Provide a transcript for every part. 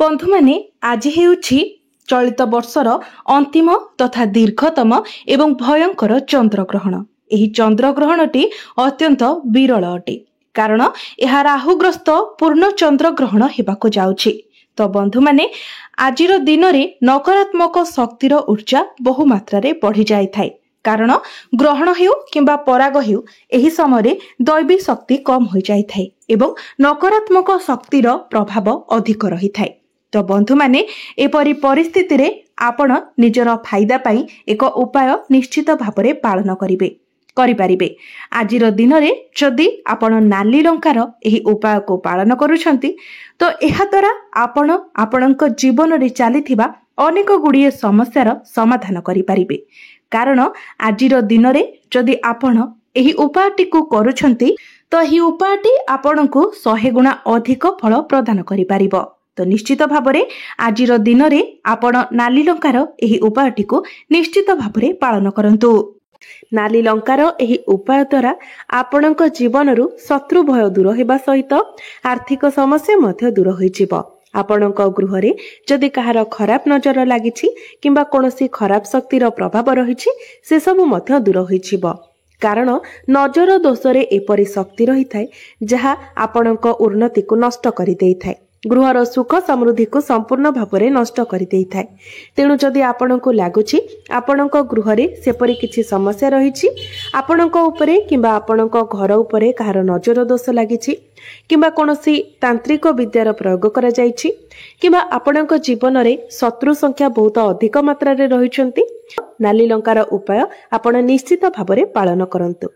बंधु माने आज हेउछि चलित वर्षर अंतिम तथा दीर्घतम एवं भयंकर चंद्रग्रहण। एही चंद्रग्रहणटी अत्यंत विरल अटे कारण यह राहुग्रस्त पूर्ण चंद्रग्रहण हेबाकु जाउछि। तो बंधु माने आजिर दिन रे नकारात्मक शक्तिर ऊर्जा बहु मात्रा रे बढ़ी जाय थाए कारण ग्रहण हेउ किंबा पराग हेउ एही समय दैवी शक्ति कम हो जाय थाए एवं नकारात्मक शक्तिर प्रभाव अधिक रही थाए। तो बंधु माने एपरी परिस्थिति रे आपण निजर फायदा पाई एक उपाय निश्चित भावरे पालन करिपारिबे। आजिर दिन रे जदि आपण नाली लंकार एही उपाय को पालन करूछंती तो एहा द्वारा आपण आपणक जीवन रे चलीथिबा अनेक गुड़िए समस्यार समाधान करिपारिबे। कारण आजिर दिन रे जदि आपण एही उपायटी को करूछंती तो एही उपायटी आपणको 100 गुणा अधिक फल प्रदान करिपारिबो। तो निश्चित भावरे आजिर दिन रे आपण नाली लंकार एही उपायटी को निश्चित भावरे पालन करंतु। नाली लंकार एही उपाय द्वारा आपणक जीवनरु शत्रु भय दूर हेबा सहित आर्थिक समस्या मध्य दूर होइजिबो। आपणक गृह रे जदि कहार खराब नजर लागिछि किंबा कोनोसी खराब शक्तिर प्रभाव रहिछि से सब मध्य दूर होइजिबो। कारण नजर दोष रे एपरि शक्ति रही थाए जहा आपणक उन्नति को नष्ट करि देई थाए, गृहर सुख समृद्धि को संपूर्ण भावरे नष्ट करि देई थाए। तेणु जदि आपणको लागुछि आपणक गृह रे सेपरि किछि समस्या रहिछि, आपणक उपरे किंबा आपणक घर उपरे कहार नजर दोष लागिछि किंबा कोनोसी तांत्रिक विद्यार प्रयोग करा जाइछि किंबा आपणक जीवन रे शत्रु संख्या बहुत अधिक मात्रा रे रहिछंती, नाली लंकार उपाय आपण निश्चित भावरे पालन करंतु।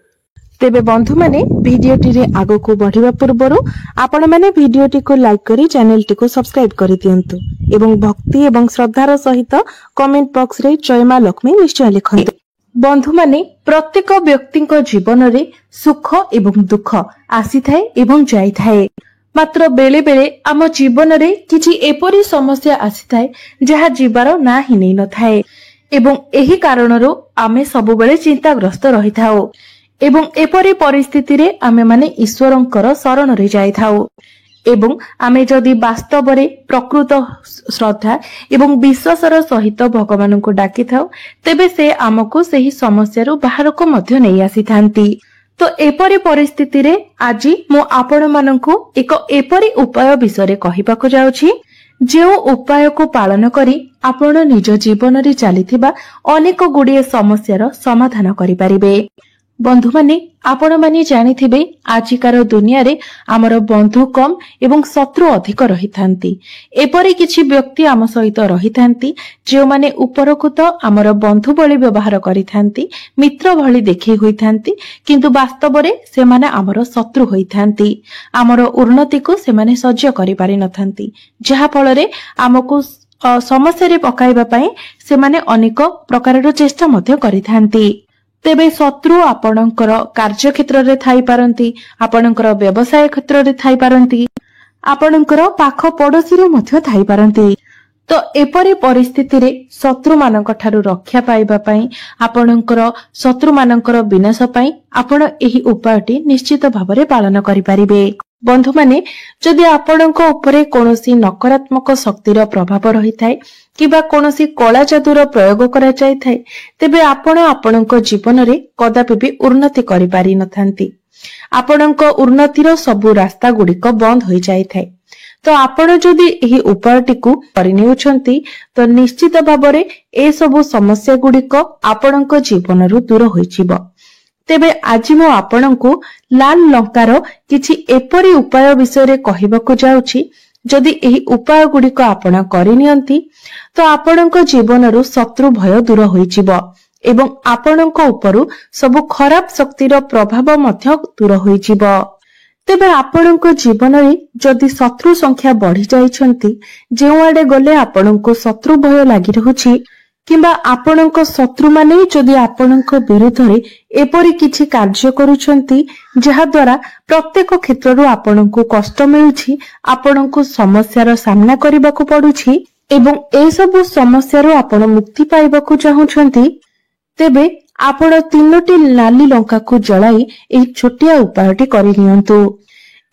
तेबे बंधु माने भिडियोटी रे आगो को बढ़िबा पूर्वरु आपण माने भिडियोटी को लाइक करी चैनल टी को सब्सक्राइब करि दियंतु एवं भक्ति एवं श्रद्धार सहित कमेंट बॉक्स रे जय मां लक्ष्मी निश्चय लिखंतु। बंधु माने प्रत्येक व्यक्तिक जीवन रे सुख एवं दुख आसी थाए एवं जाई थाए, मात्र बेले बेले आम जीवन रे किछि एपरि समस्या आसी थाए जहा जीवार ना ही नै न थाए एवं एही कारणरो आमे सब बेले चिंताग्रस्त रही थाओ एवं एपरि परिस्थिति रे आमे माने ईश्वरंकर शरण रे जाई थाओ एवं आमे जदि वास्तव रे प्रकृत श्रद्धा एवं विश्वासर सहित भगवान को डाकी थाओ तेबे से आमको सेही समस्या रो बाहर को मध्य नै आसी थांती। तो एपरि परिस्थिति रे आज मो आपण माननकु एक एपरि उपाय विषय कहिबाको जाउछि जे उपाय को पालन करी आपण निज जीवन रे चलीथिबा अनेक गुड़िए समस्यार समाधान करि परिबे। बंधु माने आपण माने जानिथिबे आजिकार दुनिया रे हमर बंधु कम एवं शत्रु अधिक रही थांती। एपरि किछि व्यक्ति आम सहित रही थांती जे माने उपरकु तो हमर बंधु भली व्यवहार करि थांती, मित्र भली देखि होई थांती, किंतु वास्तव रे से माने हमर शत्रु होई थांती। हमर उन्नति को से माने सह्य करि पारि न थांती जहा फल रे हमकु समस्या रे पकाइबा पई से माने अनेक प्रकारर चेष्टा मध्य करि थांती। तेबे शत्रु आपणकर कार्य क्षेत्र रे थाई पारंती, आपणकर व्यवसाय क्षेत्र रे थाई पारंती, आपणकर पाख पड़ोसी रे मध्य थाई पारंती। तो एपरि परिस्थिति रे शत्रु मानक ठारू रक्षा पाइबा पई आपणकर शत्रु मानकर विनाश पई आपण एही उपायटी निश्चित भावरे पालन करि परिबे। बंधु माने जदि आपणक उपरे कोनोसी नकारात्मक शक्तिर प्रभाव रही थाए किबा कोनोसी कला जादूर प्रयोग करा जाय थाए तेबे आपण आपणक जीवन रे कदापि भी उन्नति करि पारि नथांती। आपणक उन्नतिर सब रास्ता गुड़िक बंद हो जाय थाए। तो आपण जदि एही उपायटी को परिनेउछंती तो निश्चित भावरे ए सब समस्या गुड़िक आपणक जीवन रु दूर होइजिबो। तेबे आज मो आपणको लाल लंकार किछि एपरि उपाय विषय रे कहिबाको जाउछि जदि एही उपाय गुड़िक आपण करिनियंती तो आपणक जीवन रु शत्रु भय दूर होइजिबो एवं आपणक उपरु सब खराब शक्तिर प्रभाव मध्य दूर होइजिबो। तेबे आपणक जीवन रे जदि शत्रु संख्या बढ़ी जाइछंती जेउ आडे गले आपणको शत्रु भय लागि रहउछि किंबा आपणक शत्रु माने जदि आपणक विरुद्ध रे एपरि किछि कार्य करूछंती जहा द्वारा प्रत्येक क्षेत्र रु आपणको कष्ट मिलुछि, आपणको समस्यार सामना करबाको पडुछि एवं ए सब समस्या रु आपण मुक्ति पाइबाको चाहुछंती तेबे आपण 3टी नाली लंका को जलाई एही छोटिया उपायटी करि नियंतु।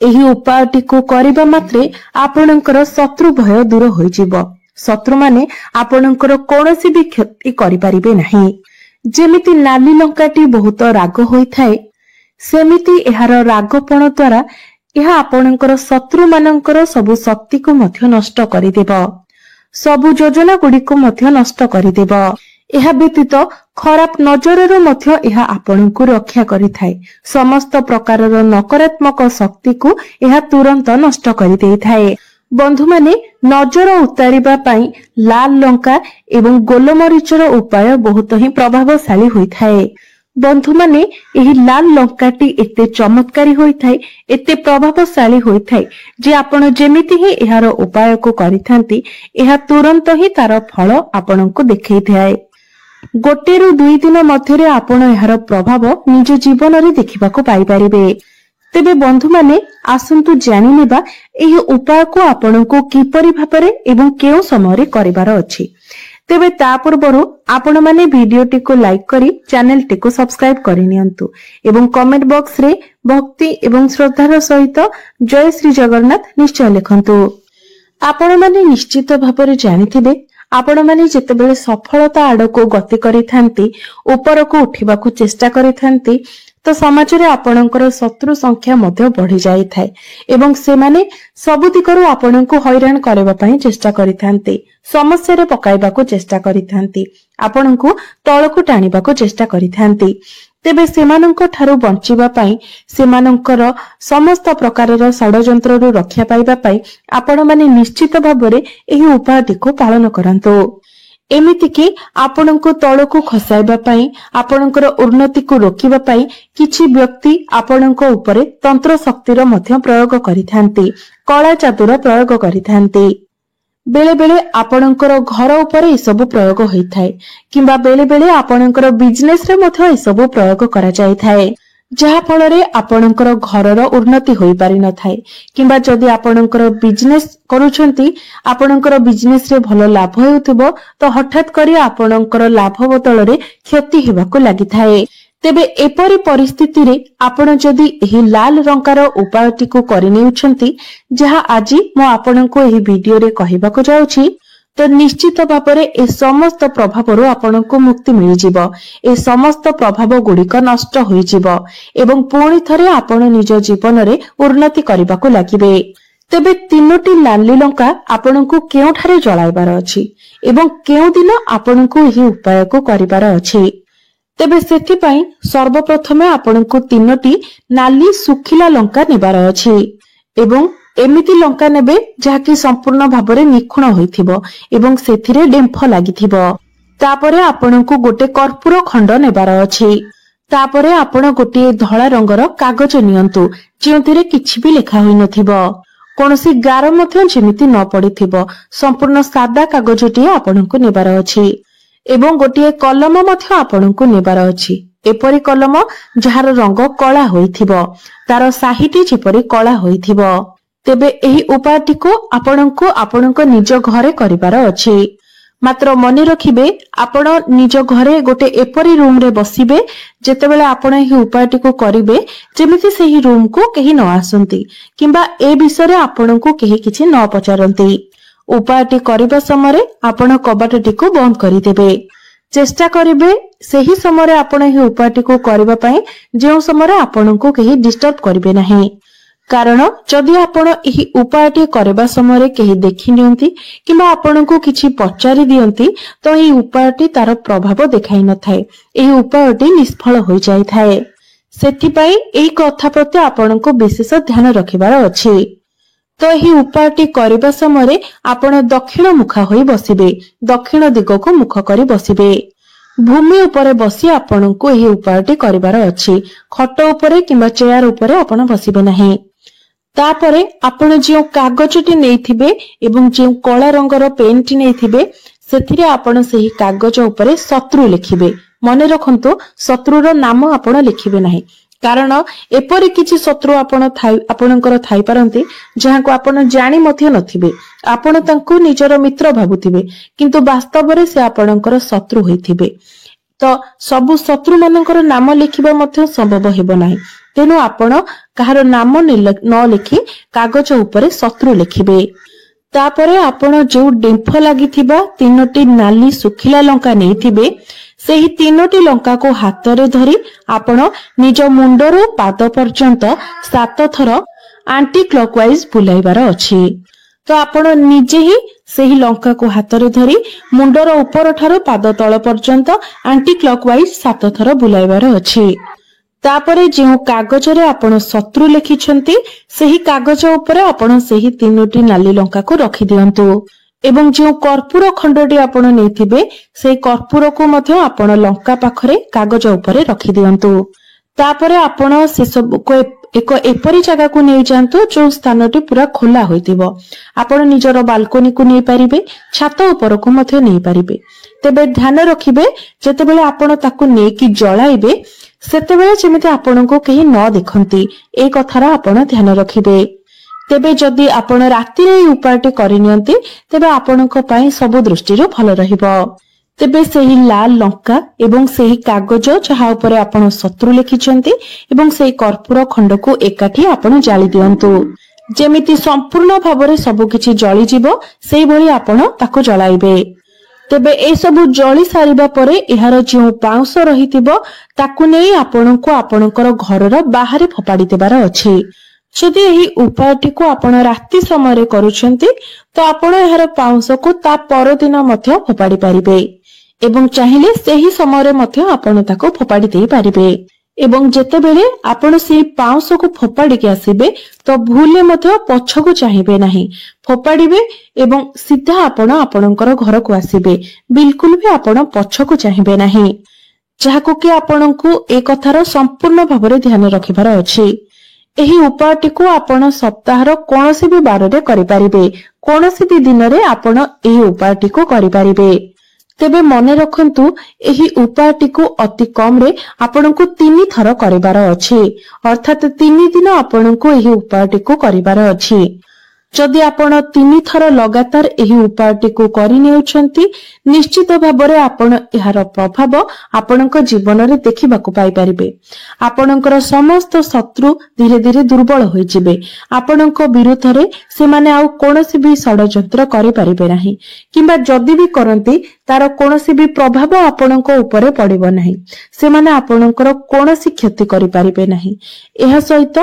ଏହି ଉପାୟଟିକୁ କରିବା ମାତ୍ରେ ଆପଣଙ୍କର ଶତ୍ରୁ ଭୟ ଦୂର ହୋଇଯିବ। ଶତ୍ରୁମାନେ ଆପଣଙ୍କର କୌଣସି ବି କ୍ଷତି କରିପାରିବେ ନାହିଁ। ଯେମିତି ନାଲି ଲଙ୍କାଟି ବହୁତ ରାଗ ହୋଇଥାଏ, ସେମିତି ଏହାର ରାଗପଣ ଦ୍ୱାରା ଏହା ଆପଣଙ୍କର ଶତ୍ରୁମାନଙ୍କର ସବୁ ଶକ୍ତିକୁ ମଧ୍ୟ ନଷ୍ଟ କରିଦେବ। ସବୁ ଯୋଜନା ଗୁଡ଼ିକୁ ମଧ୍ୟ ନଷ୍ଟ କରିଦେବ। ଏହା ବ୍ୟତୀତ ଖରାପ ନଜରରୁ ମଧ୍ୟ ଏହା ଆପଣଙ୍କୁ ରକ୍ଷା କରିଥାଏ। ସମସ୍ତ ପ୍ରକାରର ନକାରାତ୍ମକ ଶକ୍ତିକୁ ଏହା ତୁରନ୍ତ ନଷ୍ଟ କରିଦେଇଥାଏ। ବନ୍ଧୁମାନେ, ନଜର ଉତାରିବା ପାଇଁ ଲାଲ ଲଙ୍କା ଏବଂ ଗୋଲମରିଚର ଉପାୟ ବହୁତ ହିଁ ପ୍ରଭାବଶାଳୀ ହୋଇଥାଏ। ବନ୍ଧୁମାନେ, ଏହି ଲାଲ ଲଙ୍କାଟି ଏତେ ଚମତ୍କାରୀ ହୋଇଥାଏ, ଏତେ ପ୍ରଭାବଶାଳୀ ହୋଇଥାଏ ଯେ ଆପଣ ଯେମିତି ହିଁ ଏହାର ଉପାୟକୁ କରିଥାନ୍ତି, ଏହା ତୁରନ୍ତ ହିଁ ତାର ଫଳ ଆପଣଙ୍କୁ ଦେଖେଇଥାଏ। 1 ରୁ 2 ଦିନ ମଧ୍ୟରେ ଆପଣ ଏହାର ପ୍ରଭାବ ନିଜ ଜୀବନରେ ଦେଖିବାକୁ ପାଇପାରିବେ। ତେବେ ବନ୍ଧୁମାନେ, ଆସନ୍ତୁ ଜାଣିନେବା ଏହି ଉପାୟକୁ ଆପଣଙ୍କୁ କିପରି ଭାବରେ ଏବଂ କେଉଁ ସମୟରେ କରିବାର ଅଛି। ତେବେ ତା ପୂର୍ବରୁ ଆପଣମାନେ ଭିଡିଓଟିକୁ ଲାଇକ୍ କରି ଚ୍ୟାନେଲଟିକୁ ସବସ୍କ୍ରାଇବ କରିନିଅନ୍ତୁ ଏବଂ କମେଣ୍ଟ ବକ୍ସରେ ଭକ୍ତି ଏବଂ ଶ୍ରଦ୍ଧାର ସହିତ ଜୟ ଶ୍ରୀ ଜଗନ୍ନାଥ ନିଶ୍ଚୟ ଲେଖନ୍ତୁ। ଆପଣମାନେ ନିଶ୍ଚିତ ଭାବରେ ଜାଣିଥିବେ, ଆପଣମାନେ ଯେତେବେଳେ ସଫଳତା ଆଡକୁ ଗତି କରିଥାନ୍ତି, ଉପରକୁ ଉଠିବାକୁ ଚେଷ୍ଟା କରିଥାନ୍ତି, ତ ସମାଜରେ ଆପଣଙ୍କର ଶତ୍ରୁ ସଂଖ୍ୟା ମଧ୍ୟ ବଢି ଯାଇଥାଏ ଏବଂ ସେମାନେ ସବୁ ଦିଗରୁ ଆପଣଙ୍କୁ ହଇରାଣ କରିବା ପାଇଁ ଚେଷ୍ଟା କରିଥାନ୍ତି, ସମସ୍ୟାରେ ପକାଇବାକୁ ଚେଷ୍ଟା କରିଥାନ୍ତି, ଆପଣଙ୍କୁ ତଳକୁ ଟାଣିବାକୁ ଚେଷ୍ଟା କରିଥାନ୍ତି। ତେବେ ସେମାନଙ୍କ ଠାରୁ ବଞ୍ଚିବା ପାଇଁ, ସେମାନଙ୍କର ସମସ୍ତ ପ୍ରକାରର ଷଡ଼ଯନ୍ତ୍ରରୁ ରକ୍ଷା ପାଇବା ପାଇଁ ଆପଣମାନେ ନିଶ୍ଚିତ ଭାବରେ ଏହି ଉପାୟଟିକୁ ପାଳନ କରନ୍ତୁ। ଏମିତିକି ଆପଣଙ୍କୁ ତଳକୁ ଖସାଇବା ପାଇଁ, ଆପଣଙ୍କର ଉନ୍ନତିକୁ ରୋକିବା ପାଇଁ କିଛି ବ୍ୟକ୍ତି ଆପଣଙ୍କ ଉପରେ ତନ୍ତ୍ର ଶକ୍ତିର ମଧ୍ୟ ପ୍ରୟୋଗ କରିଥାନ୍ତି, କଳା ଚାତୁର ପ୍ରୟୋଗ କରିଥାନ୍ତି। ବେଳେ ବେଳେ ଆପଣଙ୍କର ଘର ଉପରେ ଏସବୁ ପ୍ରୟୋଗ ହୋଇଥାଏ କିମ୍ବା ବେଳେ ବେଳେ ଆପଣଙ୍କର ବିଜନେସରେ ମଧ୍ୟ ଏସବୁ ପ୍ରୟୋଗ କରାଯାଇଥାଏ, ଯାହା ଫଳରେ ଆପଣଙ୍କର ଘରର ଉନ୍ନତି ହୋଇପାରିନଥାଏ କିମ୍ବା ଯଦି ଆପଣଙ୍କର ବିଜନେସ କରୁଛନ୍ତି, ଆପଣଙ୍କର ବିଜନେସରେ ଭଲ ଲାଭ ହେଉଥିବ, ତ ହଠାତ୍ କରି ଆପଣଙ୍କର ଲାଭ ବଦଳରେ କ୍ଷତି ହେବାକୁ ଲାଗିଥାଏ। ତେବେ ଏପରି ପରିସ୍ଥିତିରେ ଆପଣ ଯଦି ଏହି ଲାଲ ରଙ୍କାର ଉପାୟଟିକୁ କରିନେଉଛନ୍ତି, ଯାହା ଆଜି ମୁଁ ଆପଣଙ୍କୁ ଏହି ଭିଡିଓରେ କହିବାକୁ ଯାଉଛି, ତ ନିଶ୍ଚିତ ଭାବରେ ଏ ସମସ୍ତ ପ୍ରଭାବରୁ ଆପଣଙ୍କୁ ମୁକ୍ତି ମିଳିଯିବ। ଏ ସମସ୍ତ ପ୍ରଭାବ ଗୁଡିକ ନଷ୍ଟ ହୋଇଯିବ ଏବଂ ପୁଣି ଥରେ ଆପଣ ନିଜ ଜୀବନରେ ଉନ୍ନତି କରିବାକୁ ଲାଗିବେ। ତେବେ 3ଟି ନାଲି ଲଙ୍କା ଆପଣଙ୍କୁ କେଉଁଠାରେ ଜଳାଇବାର ଅଛି ଏବଂ କେଉଁ ଦିନ ଆପଣଙ୍କୁ ଏହି ଉପାୟକୁ କରିବାର ଅଛି? ତେବେ ସେଥିପାଇଁ ସର୍ବପ୍ରଥମେ ଆପଣଙ୍କୁ 3ଟି ନାଲି ଶୁଖିଲା ଲଙ୍କା ନେବାର ଅଛି ଏବଂ ଏମିତି ଲଙ୍କା ନେବେ ଯାହାକି ସମ୍ପୂର୍ଣ୍ଣ ଭାବରେ ନିଖୁଣ ହୋଇଥିବ ଏବଂ ସେଥିରେ ଡେମ୍ଫ ଲାଗିଥିବ। ତାପରେ ଆପଣଙ୍କୁ ଗୋଟେ କର୍ପୂର ଖଣ୍ଡ ନେବାର ଅଛି। ତାପରେ ଆପଣ ଗୋଟିଏ ଧଳା ରଙ୍ଗର କାଗଜ ନିଅନ୍ତୁ, ଯେଉଁଥିରେ କିଛି ବି ଲେଖା ହୋଇନଥିବ, କୌଣସି ଗାର ମଧ୍ୟ ଯେମିତି ନ ପଡିଥିବ, ସମ୍ପୂର୍ଣ୍ଣ ସାଦା କାଗଜଟିଏ ଆପଣଙ୍କୁ ନେବାର ଅଛି ଏବଂ ଗୋଟିଏ କଲମ ମଧ୍ୟ ଆପଣଙ୍କୁ ନେବାର ଅଛି। ଏପରି କଲମ ଯାହାର ରଙ୍ଗ କଳା ହୋଇଥିବ, ତାର ସାହିଟି ଯେପରି କଳା ହୋଇଥିବ। ତେବେ ଏହି ଉପାୟଟିକୁ ଆପଣଙ୍କୁ ଆପଣଙ୍କ ନିଜ ଘରେ କରିବାର ଅଛି। ମାତ୍ର ମନେ ରଖିବେ, ଆପଣ ନିଜ ଘରେ ଗୋଟେ ଏପରି ରୁମରେ ବସିବେ, ଯେତେବେଳେ ଆପଣ ଏହି ଉପାୟଟିକୁ କରିବେ, ଯେମିତି ସେହି ରୁମକୁ କେହି ନ ଆସନ୍ତି କିମ୍ବା ଏ ବିଷୟରେ ଆପଣଙ୍କୁ କେହି କିଛି ନ ପଚାରନ୍ତି। ଉପାୟଟି କରିବା ସମୟରେ ଆପଣ କବାଟଟିକୁ ବନ୍ଦ କରିଦେବେ। ଚେଷ୍ଟା କରିବେ ସେହି ସମୟରେ ଆପଣ ଏହି ଉପାୟଟିକୁ କରିବା ପାଇଁ ଯେଉଁ ସମୟରେ ଆପଣଙ୍କୁ କେହି ଡିଷ୍ଟର୍ବ କରିବେ ନାହିଁ। କାରଣ ଯଦି ଆପଣ ଏହି ଉପାୟଟି କରିବା ସମୟରେ କେହି ଦେଖି ନିଅନ୍ତି କିମ୍ବା ଆପଣଙ୍କୁ କିଛି ପଚାରି ଦିଅନ୍ତି, ତ ଏହି ଉପାୟଟି ତାର ପ୍ରଭାବ ଦେଖାଇ ନଥାଏ, ଏହି ଉପାୟଟି ନିଷ୍ଫଳ ହୋଇଯାଇଥାଏ। ସେଥିପାଇଁ ଏହି କଥା ପ୍ରତି ଆପଣଙ୍କୁ ବିଶେଷ ଧ୍ୟାନ ରଖିବାର ଅଛି। ତ ଏହି ଉପାୟଟି କରିବା ସମୟରେ ଆପଣ ଦକ୍ଷିଣ ମୁଖା ହୋଇ ବସିବେ, ଦକ୍ଷିଣ ଦିଗକୁ ମୁଖ କରି ବସିବେ। ଭୂମି ଉପରେ ବସି ଆପଣଙ୍କୁ ଏହି ଉପାୟଟି କରିବାର ଅଛି। ଖଟ ଉପରେ କିମ୍ବା ଚେୟାର ଉପରେ ଆପଣ ବସିବେ ନାହିଁ। ତାପରେ ଆପଣ ଯେଉଁ କାଗଜଟି ନେଇଥିବେ ଏବଂ ଯେଉଁ କଳା ରଙ୍ଗର ପେନଟି ନେଇଥିବେ, ସେଥିରେ ଆପଣ ସେହି କାଗଜ ଉପରେ ଶତ୍ରୁ ଲେଖିବେ। ମନେ ରଖନ୍ତୁ, ଶତ୍ରୁର ନାମ ଆପଣ ଲେଖିବେ ନାହିଁ, କାରଣ ଏପରି କିଛି ଶତ୍ରୁ ଆପଣଙ୍କର ଥାଇପାରନ୍ତି ଯାହାକୁ ଆପଣ ଜାଣି ମଧ୍ୟ ନଥିବେ। ଆପଣ ତାଙ୍କୁ ନିଜର ମିତ୍ର ଭାବୁଥିବେ, କିନ୍ତୁ ବାସ୍ତବରେ ସେ ଆପଣଙ୍କର ଶତ୍ରୁ ହୋଇଥିବେ। ତ ତ ସବୁ ଶତ୍ରୁ ମାନଙ୍କର ନାମ ଲେଖିବା ମଧ୍ୟ ସମ୍ଭବ ହେବ ନାହିଁ। ତେଣୁ ଆପଣ କାହାର ନାମ ନ ଲେଖି କାଗଜ ଉପରେ ଶତ୍ରୁ ଲେଖିବେ। ତାପରେ ଆପଣ ଯେଉଁ ଡେମ୍ଫ ଲାଗିଥିବା 3ଟି ନାଲି ଶୁଖିଲା ଲଙ୍କା ନେଇଥିବେ, ସେହି 3ଟି ଲଙ୍କାକୁ ହାତରେ ଧରି ଆପଣ ନିଜ ମୁଣ୍ଡରୁ ପାଦ ପର୍ଯ୍ୟନ୍ତ 7 ଥର ଆଣ୍ଟି କ୍ଲକୱାଇଜ ବୁଲାଇବାର ଅଛି। ତ ଆପଣ ନିଜେ ହିଁ ସେହି ଲଙ୍କାକୁ ହାତରେ ଧରି ମୁଣ୍ଡର ଉପର ଠାରୁ ପାଦ ତଳ ପର୍ଯ୍ୟନ୍ତ ଆଣ୍ଟି କ୍ଲକୱାଇଜ 7 ଥର ବୁଲାଇବାର ଅଛି। ତାପରେ ଯେଉଁ କାଗଜରେ ଆପଣ ଶତ୍ରୁ ଲେଖିଛନ୍ତି, ସେହି କାଗଜ ଉପରେ ଆପଣ ସେହି 3ଟି ନାଲି ଲଙ୍କାକୁ ରଖିଦିଅନ୍ତୁ ଏବଂ ଯେଉଁ କର୍ପୂର ଖଣ୍ଡଟି ଆପଣ ନେଇଥିବେ, ସେହି କର୍ପୂରକୁ ମଧ୍ୟ ଆପଣ ଲଙ୍କା ପାଖରେ କାଗଜ ଉପରେ ରଖିଦିଅନ୍ତୁ। ତାପରେ ଆପଣ ସେସବୁକୁ ଏକ ଏପରି ଜାଗାକୁ ନେଇଯାଆନ୍ତୁ ଯେଉଁ ସ୍ଥାନଟି ପୁରା ଖୋଲା ହୋଇଥିବ। ଆପଣ ନିଜର ବାଲକୋନିକୁ ନେଇପାରିବେ, ଛାତ ଉପରକୁ ମଧ୍ୟ ନେଇପାରିବେ। ତେବେ ଧ୍ୟାନ ରଖିବେ, ଯେତେବେଳେ ଆପଣ ତାକୁ ନେଇକି ଜଳାଇବେ, ସେତେବେଳେ ଯେମିତି ଆପଣଙ୍କୁ କେହି ନ ଦେଖନ୍ତି, ଏ କଥାର ଆପଣ ଧ୍ୟାନ ରଖିବେ। ତେବେ ଯଦି ଆପଣ ରାତିରେ ଏହି ଉପାୟଟି କରିନିଅନ୍ତି, ତେବେ ଆପଣଙ୍କ ପାଇଁ ସବୁ ଦୃଷ୍ଟିରୁ ଭଲ ରହିବ। ତେବେ ସେହି ଲାଲ ଲଙ୍କା ଏବଂ ସେହି କାଗଜ ଯାହା ଉପରେ ଆପଣ ଶତ୍ରୁ ଲେଖିଛନ୍ତି ଏବଂ ସେହି କର୍ପୂର ଖଣ୍ଡକୁ ଏକାଠି ଆପଣ ଜାଳି ଦିଅନ୍ତୁ। ଯେମିତି ସମ୍ପୂର୍ଣ୍ଣ ଭାବରେ ସବୁକିଛି ଜଳିଯିବ, ସେଇଭଳି ଆପଣ ତାକୁ ଜଳାଇବେ। ତେବେ ଏସବୁ ଜଳି ସାରିବା ପରେ ଏହାର ଯେଉଁ ପାଉଁଶ ରହିଥିବ, ତାକୁ ନେଇ ଆପଣଙ୍କୁ ଆପଣଙ୍କର ଘରର ବାହାରେ ଫୋପାଡ଼ି ଦେବାର ଅଛି। ଯଦି ଏହି ଉପାୟଟିକୁ ଆପଣ ରାତି ସମୟରେ କରୁଛନ୍ତି, ତ ଆପଣ ଏହାର ପାଉଁଶକୁ ତା ପରଦିନ ମଧ୍ୟ ଫୋପାଡ଼ି ପାରିବେ ଏବଂ ଚାହିଁଲେ ସେହି ସମୟରେ ମଧ୍ୟ ଆପଣ ତାକୁ ଫୋପାଡ଼ି ଦେଇପାରିବେ। ଏବଂ ଯେତେବେଳେ ଆପଣ ସେହି ପାଉଁଶକୁ ଫୋପାଡ଼ିକି ଆସିବେ, ତ ଭୁଲରେ ମଧ୍ୟ ପଛକୁ ଚାହିଁବେ ନାହିଁ, ଫୋପାଡ଼ିବେ ଏବଂ ସିଧା ଆପଣ ଆପଣଙ୍କର ଘରକୁ ଆସିବେ। ବିଲକୁଲ ବି ଆପଣ ପଛକୁ ଚାହିଁବେ ନାହିଁ, ଯାହାକୁ କି ଆପଣଙ୍କୁ ଏ କଥାର ସମ୍ପୂର୍ଣ୍ଣ ଭାବରେ ଧ୍ୟାନ ରଖିବାର ଅଛି। ଏହି ଉପାୟଟିକୁ ଆପଣ ସପ୍ତାହର କୌଣସି ବି ବାରରେ କରିପାରିବେ। କୌଣସି ବି ଦିନରେ ଆପଣ ଏହି ଉପାୟଟିକୁ କରିପାରିବେ। ତେବେ ମନେ ରଖନ୍ତୁ, ଏହି ଉପାୟଟିକୁ ଅତି କମରେ ଆପଣଙ୍କୁ 3 ଥର କରିବାର ଅଛି, ଅର୍ଥାତ୍ 3 ଦିନ ଆପଣଙ୍କୁ ଏହି ଉପାୟଟିକୁ କରିବାର ଅଛି। ଯଦି ଆପଣ 3 ଥର ଲଗାତାର ଏହି ଉପାୟଟିକୁ କରିନେଉଛନ୍ତି, ନିଶ୍ଚିତ ଭାବରେ ଆପଣ ଏହାର ପ୍ରଭାବ ଆପଣଙ୍କ ଜୀବନରେ ଦେଖିବାକୁ ପାଇପାରିବେ। ଆପଣଙ୍କର ସମସ୍ତ ଶତ୍ରୁ ଧୀରେ ଧୀରେ ଦୁର୍ବଳ ହୋଇଯିବେ। ଆପଣଙ୍କ ବିରୁଦ୍ଧରେ ସେମାନେ ଆଉ କୌଣସି ବି ଷଡ଼ଯନ୍ତ୍ର କରିପାରିବେ ନାହିଁ, କିମ୍ବା ଯଦି ବି କରନ୍ତି, ତାର କୌଣସି ବି ପ୍ରଭାବ ଆପଣଙ୍କ ଉପରେ ପଡ଼ିବ ନାହିଁ। ସେମାନେ ଆପଣଙ୍କର କୌଣସି କ୍ଷତି କରିପାରିବେ ନାହିଁ। ଏହା ସହିତ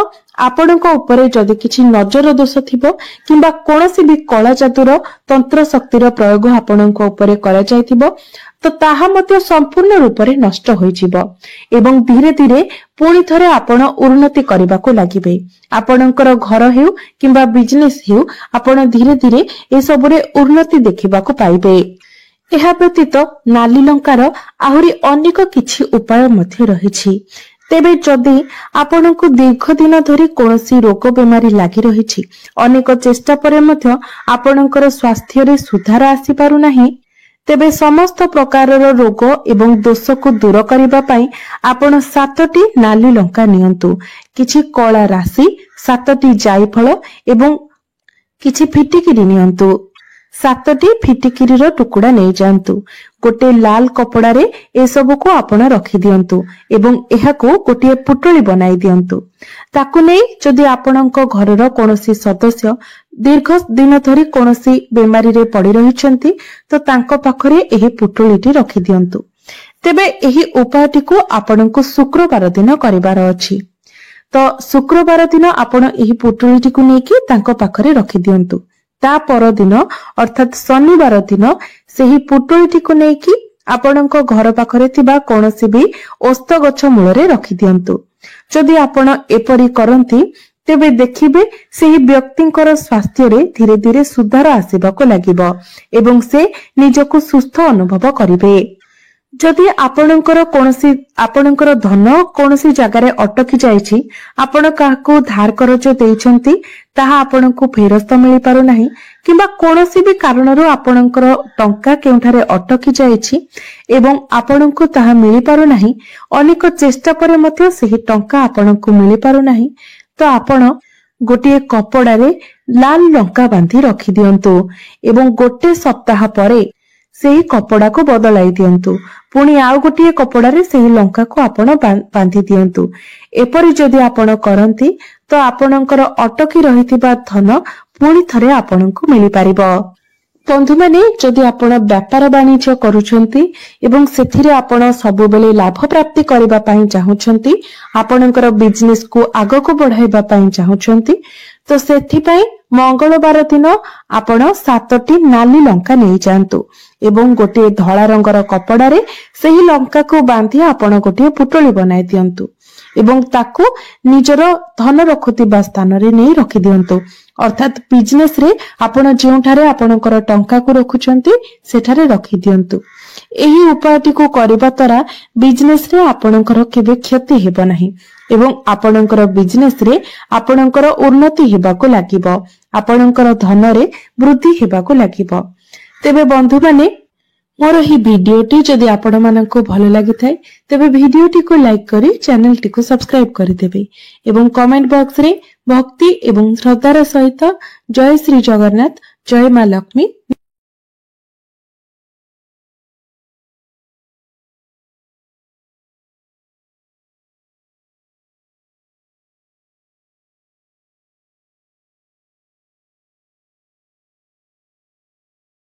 ଆପଣଙ୍କ ଉପରେ ଯଦି କିଛି ନଜର ଦୋଷ ଥିବ କିମ୍ବା କୌଣସି ବି କଳା ଯାଦୁର ତନ୍ତ୍ର ଶକ୍ତିର ପ୍ରୟୋଗ ଆପଣଙ୍କ ଉପରେ କରାଯାଇଥିବ, ତ ତାହା ମଧ୍ୟ ସମ୍ପୂର୍ଣ୍ଣ ରୂପରେ ନଷ୍ଟ ହୋଇଯିବ ଏବଂ ଧୀରେ ଧୀରେ ପୁଣି ଥରେ ଆପଣ ଉନ୍ନତି କରିବାକୁ ଲାଗିବେ। ଆପଣଙ୍କର ଘର ହେଉ କିମ୍ବା ବିଜନେସ ହେଉ, ଆପଣ ଧୀରେ ଧୀରେ ଏସବୁରେ ଉନ୍ନତି ଦେଖିବାକୁ ପାଇବେ। ଏହା ବ୍ୟତୀତ ନାଲି ଲଙ୍କାର ଆହୁରି ଅନେକ କିଛି ଉପାୟ ମଧ୍ୟ ରହିଛି। ତେବେ ଯଦି ଆପଣଙ୍କୁ ଦୀର୍ଘ ଦିନ ଧରି କୌଣସି ରୋଗ ବେମାରୀ ଲାଗି ରହିଛି, ଅନେକ ଚେଷ୍ଟା ପରେ ମଧ୍ୟ ଆପଣଙ୍କର ସ୍ୱାସ୍ଥ୍ୟରେ ସୁଧାର ଆସିପାରୁନାହିଁ, ତେବେ ସମସ୍ତ ପ୍ରକାରର ରୋଗ ଏବଂ ଦୋଷକୁ ଦୂର କରିବା ପାଇଁ ଆପଣ 7ଟି ନାଲି ଲଙ୍କା ନିଅନ୍ତୁ, କିଛି କଳା ରାଶି, 7ଟି ଜାଇଫଳ ଏବଂ କିଛି ଫିଟିକିରି ନିଅନ୍ତୁ। 7ଟି ଫିଟିକିରିର ଟୁକୁଡ଼ା ନେଇଯାଆନ୍ତୁ। ଗୋଟିଏ ଲାଲ କପଡାରେ ଏସବୁକୁ ଆପଣ ରଖିଦିଅନ୍ତୁ ଏବଂ ଏହାକୁ ଗୋଟିଏ ପୁଟୁଳି ବନାଇ ଦିଅନ୍ତୁ। ତାକୁ ନେଇ ଯଦି ଆପଣଙ୍କ ଘରର କୌଣସି ସଦସ୍ୟ ଦୀର୍ଘ ଦିନ ଧରି କୌଣସି ବେମାରୀରେ ପଡି ରହିଛନ୍ତି, ତ ତାଙ୍କ ପାଖରେ ଏହି ପୁଟୁଳିଟି ରଖିଦିଅନ୍ତୁ। ତେବେ ଏହି ଉପାୟଟିକୁ ଆପଣଙ୍କୁ ଶୁକ୍ରବାର ଦିନ କରିବାର ଅଛି। ତ ଶୁକ୍ରବାର ଦିନ ଆପଣ ଏହି ପୁଟୁଳିଟିକୁ ନେଇକି ତାଙ୍କ ପାଖରେ ରଖିଦିଅନ୍ତୁ। ତା ପରଦିନ ଅର୍ଥାତ୍ ଶନିବାର ଦିନ ସେହି ପୁଟୁଳିଟିକୁ ନେଇକି ଆପଣଙ୍କ ଘର ପାଖରେ ଥିବା କୌଣସି ବି ଓସ୍ତ ଗଛ ମୂଳରେ ରଖିଦିଅନ୍ତୁ। ଯଦି ଆପଣ ଏପରି କରନ୍ତି, ତେବେ ଦେଖିବେ ସେହି ବ୍ୟକ୍ତିଙ୍କର ସ୍ୱାସ୍ଥ୍ୟରେ ଧୀରେ ଧୀରେ ସୁଧାର ଆସିବାକୁ ଲାଗିବ ଏବଂ ସେ ନିଜକୁ ସୁସ୍ଥ ଅନୁଭବ କରିବେ। ଯଦି ଆପଣଙ୍କର ଧନ କୌଣସି ଜାଗାରେ ଅଟକି ଯାଇଛି, ଆପଣ କାହାକୁ ଧାର କରଜ ଦେଇଛନ୍ତି, ତାହା ଆପଣଙ୍କୁ ଫେରସ୍ତ ମିଳିପାରୁନାହିଁ କିମ୍ବା କୌଣସି ବି କାରଣରୁ ଆପଣଙ୍କର ଟଙ୍କା କେଉଁଠାରେ ଅଟକି ଯାଇଛି ଏବଂ ଆପଣଙ୍କୁ ତାହା ମିଳିପାରୁନାହିଁ, ଅନେକ ଚେଷ୍ଟା ପରେ ମଧ୍ୟ ସେହି ଟଙ୍କା ଆପଣଙ୍କୁ ମିଳିପାରୁନାହିଁ, ତ ଆପଣ ଗୋଟିଏ କପଡାରେ ଲାଲ ଲଙ୍କା ବାନ୍ଧି ରଖିଦିଅନ୍ତୁ ଏବଂ 1 ସପ୍ତାହ ପରେ ସେହି କପଡାକୁ ବଦଳାଇ ଦିଅନ୍ତୁ। ପୁଣି ଆଉ ଗୋଟିଏ କପଡାରେ ସେହି ଲଙ୍କାକୁ ଆପଣ ବାନ୍ଧି ଦିଅନ୍ତୁ। ଏପରି ଯଦି ଆପଣ କରନ୍ତି ତ ଆପଣଙ୍କର ଅଟକି ରହିଥିବା ଧନ ପୁଣି ଥରେ ଆପଣଙ୍କୁ ମିଳିପାରିବ। ବନ୍ଧୁମାନେ, ଯଦି ଆପଣ ବେପାର ବାଣିଜ୍ୟ କରୁଛନ୍ତି ଏବଂ ସେଥିରେ ଆପଣ ସବୁବେଳେ ଲାଭ ପ୍ରାପ୍ତି କରିବା ପାଇଁ ଚାହୁଁଛନ୍ତି, ଆପଣଙ୍କର ବିଜନେସକୁ ଆଗକୁ ବଢାଇବା ପାଇଁ ଚାହୁଁଛନ୍ତି, ତ ସେଥିପାଇଁ ମଙ୍ଗଳବାର ଦିନ ଆପଣ 7ଟି ନାଲି ଲଙ୍କା ନେଇଯାଆନ୍ତୁ ଏବଂ ଗୋଟିଏ ଧଳା ରଙ୍ଗର କପଡାରେ ସେହି ଲଙ୍କାକୁ ବାନ୍ଧି ଆପଣ ଗୋଟିଏ ପୁଟଳି ବନାଇ ଦିଅନ୍ତୁ ଏବଂ ତାକୁ ନିଜର ଧନ ରଖୁଥିବା ସ୍ଥାନରେ ନେଇ ରଖିଦିଅନ୍ତୁ। ଅର୍ଥାତ୍ ବିଜନେସରେ ଆପଣ ଯେଉଁଠାରେ ଆପଣଙ୍କର ଟଙ୍କାକୁ ରଖୁଛନ୍ତି ସେଠାରେ ରଖିଦିଅନ୍ତୁ। ଏହି ଉପାୟଟିକୁ କରିବା ଦ୍ୱାରା ବିଜନେସରେ ଆପଣଙ୍କର କେବେ କ୍ଷତି ହେବ ନାହିଁ ଏବଂ ଆପଣଙ୍କର ବିଜନେସରେ ଆପଣଙ୍କର ଉନ୍ନତି ହେବାକୁ ଲାଗିବ, ଆପଣଙ୍କର ଧନରେ ବୃଦ୍ଧି ହେବାକୁ ଲାଗିବ। ତେବେ ବନ୍ଧୁମାନେ, ମୋର ଏହି ଭିଡିଓଟି ଯଦି ଆପଣମାନଙ୍କୁ ଭଲ ଲାଗିଥାଏ ତେବେ ଭିଡିଓଟିକୁ ଲାଇକ୍ କରି ଚ୍ୟାନେଲଟିକୁ ସବସ୍କ୍ରାଇବ କରିଦେବେ ଏବଂ କମେଣ୍ଟ ବକ୍ସରେ ଭକ୍ତି ଏବଂ ଶ୍ରଦ୍ଧାର ସହିତ ଜୟ ଶ୍ରୀ ଜଗନ୍ନାଥ, ଜୟ ମା ଲକ୍ଷ୍ମୀ